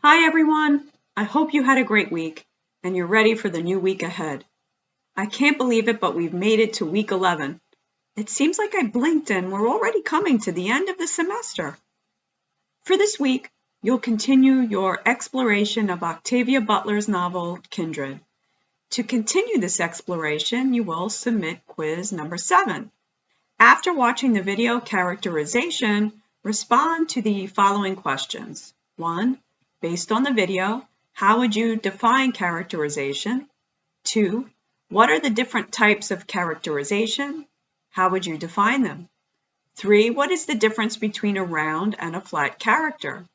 Hi everyone! I hope you had a great week and you're ready for the new week ahead. I can't believe it, but we've made it to week 11. It seems like I blinked and we're already coming to the end of the semester. For this week, you'll continue your exploration of Octavia Butler's novel, Kindred. To continue this exploration, you will submit quiz number 7. After watching the video characterization, respond to the following questions. 1. Based on the video, how would you define characterization? 2. What are the different types of characterization? How would you define them? 3. What is the difference between a round and a flat character?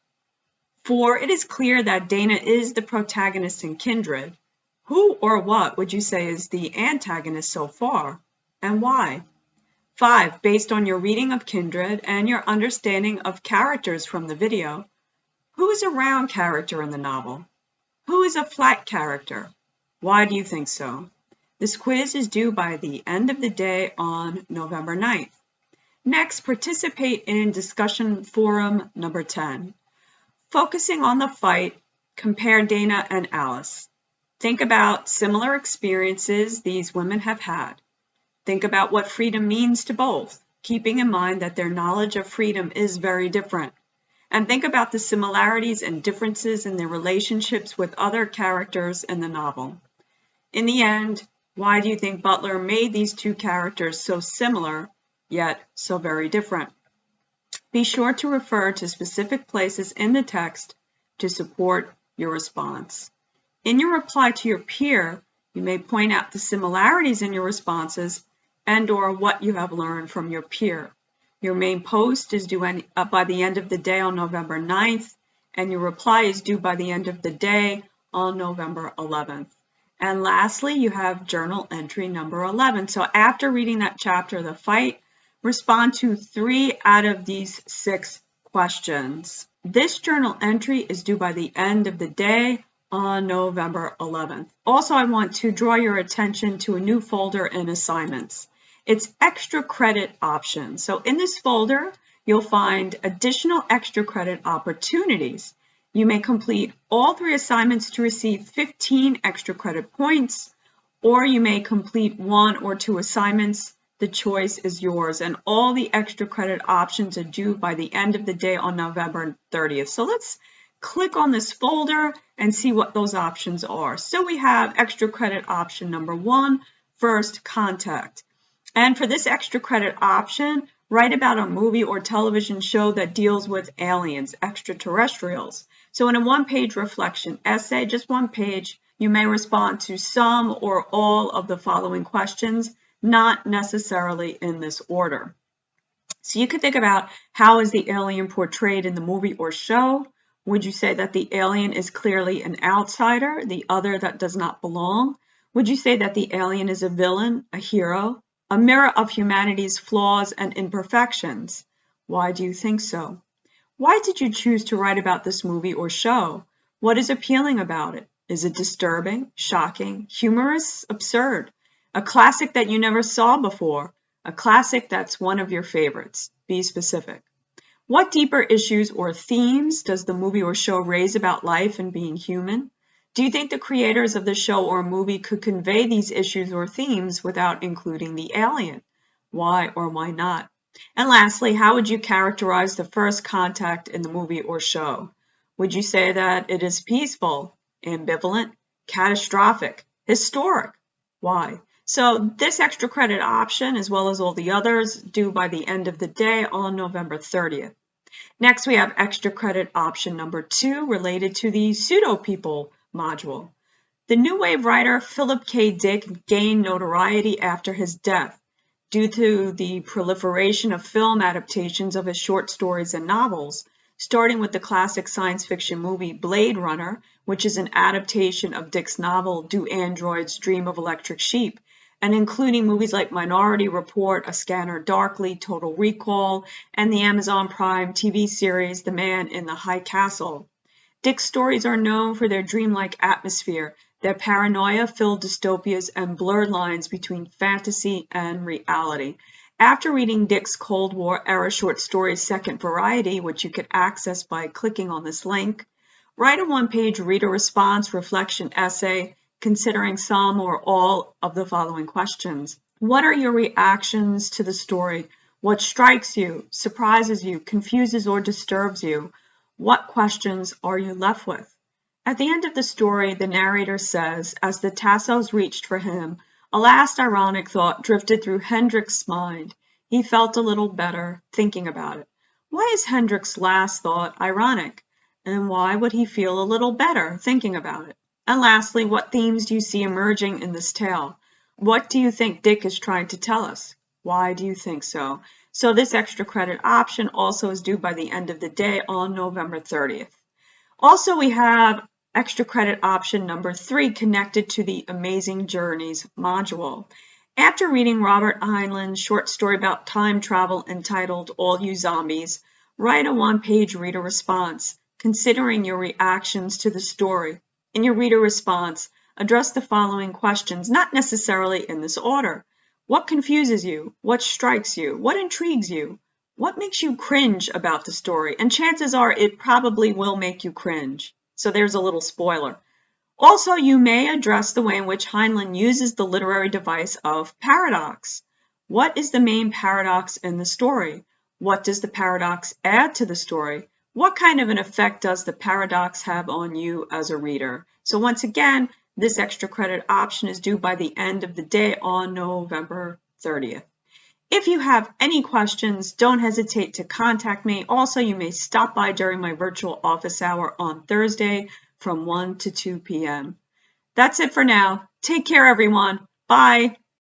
4. It is clear that Dana is the protagonist in Kindred. Who or what would you say is the antagonist so far, and why? 5. Based on your reading of Kindred and your understanding of characters from the video, who is a round character in the novel? Who is a flat character? Why do you think so? This quiz is due by the end of the day on November 9th. Next, participate in discussion forum number 10. Focusing on the fight, compare Dana and Alice. Think about similar experiences these women have had. Think about what freedom means to both, keeping in mind that their knowledge of freedom is very different. And think about the similarities and differences in their relationships with other characters in the novel. In the end, why do you think Butler made these two characters so similar, yet so very different? Be sure to refer to specific places in the text to support your response. In your reply to your peer, you may point out the similarities in your responses and/or what you have learned from your peer. Your main post is due by the end of the day on November 9th, and your reply is due by the end of the day on November 11th. And lastly, you have journal entry number 11. So after reading that chapter, The Fight, respond to 3 out of these 6 questions. This journal entry is due by the end of the day on November 11th. Also, I want to draw your attention to a new folder in assignments. It's extra credit options. So in this folder, you'll find additional extra credit opportunities. You may complete all 3 assignments to receive 15 extra credit points, or you may complete 1 or 2 assignments. The choice is yours, and all the extra credit options are due by the end of the day on November 30th. So let's click on this folder and see what those options are. So we have extra credit option number 1, first contact. And for this extra credit option, write about a movie or television show that deals with aliens, extraterrestrials. So in a 1-page reflection essay, just 1 page, you may respond to some or all of the following questions, not necessarily in this order. So you could think about, how is the alien portrayed in the movie or show? Would you say that the alien is clearly an outsider, the other that does not belong? Would you say that the alien is a villain, a hero, a mirror of humanity's flaws and imperfections? Why do you think so? Why did you choose to write about this movie or show? What is appealing about it? Is it disturbing, shocking, humorous, absurd? A classic that you never saw before? A classic that's one of your favorites? Be specific. What deeper issues or themes does the movie or show raise about life and being human? Do you think the creators of the show or movie could convey these issues or themes without including the alien? Why or why not? And lastly, how would you characterize the first contact in the movie or show? Would you say that it is peaceful, ambivalent, catastrophic, historic? Why? So this extra credit option, as well as all the others, due by the end of the day on November 30th. Next, we have extra credit option number 2 related to the pseudo people module. The New Wave writer Philip K. Dick gained notoriety after his death due to the proliferation of film adaptations of his short stories and novels, starting with the classic science fiction movie Blade Runner, which is an adaptation of Dick's novel Do Androids Dream of Electric Sheep, and including movies like Minority Report, A Scanner Darkly, Total Recall, and the Amazon Prime TV series The Man in the High Castle. Dick's stories are known for their dreamlike atmosphere, their paranoia-filled dystopias, and blurred lines between fantasy and reality. After reading Dick's Cold War era short story Second Variety, which you could access by clicking on this link, Write a one-page reader response reflection essay considering some or all of the following questions. What are your reactions to the story? What strikes you, surprises you, confuses or disturbs you? What questions are you left with? At the end of the story, the narrator says, as the tassos reached for him, a last ironic thought drifted through Hendrik's mind. He felt a little better thinking about it. Why is Hendrik's last thought ironic? And why would he feel a little better thinking about it? And lastly, what themes do you see emerging in this tale? What do you think Dick is trying to tell us? Why do you think so? So this extra credit option also is due by the end of the day on November 30th. Also, we have extra credit option number 3 connected to the Amazing Journeys module. After reading Robert Heinlein's short story about time travel entitled All You Zombies, write a one-page reader response, considering your reactions to the story. In your reader response, address the following questions, not necessarily in this order. What confuses you? What strikes you? What intrigues you? What makes you cringe about the story? And chances are it probably will make you cringe. So there's a little spoiler. Also, you may address the way in which Heinlein uses the literary device of paradox. What is the main paradox in the story? What does the paradox add to the story? What kind of an effect does the paradox have on you as a reader? So once again, this extra credit option is due by the end of the day on November 30th. If you have any questions, don't hesitate to contact me. Also, you may stop by during my virtual office hour on Thursday from 1 to 2 p.m. That's it for now. Take care, everyone. Bye.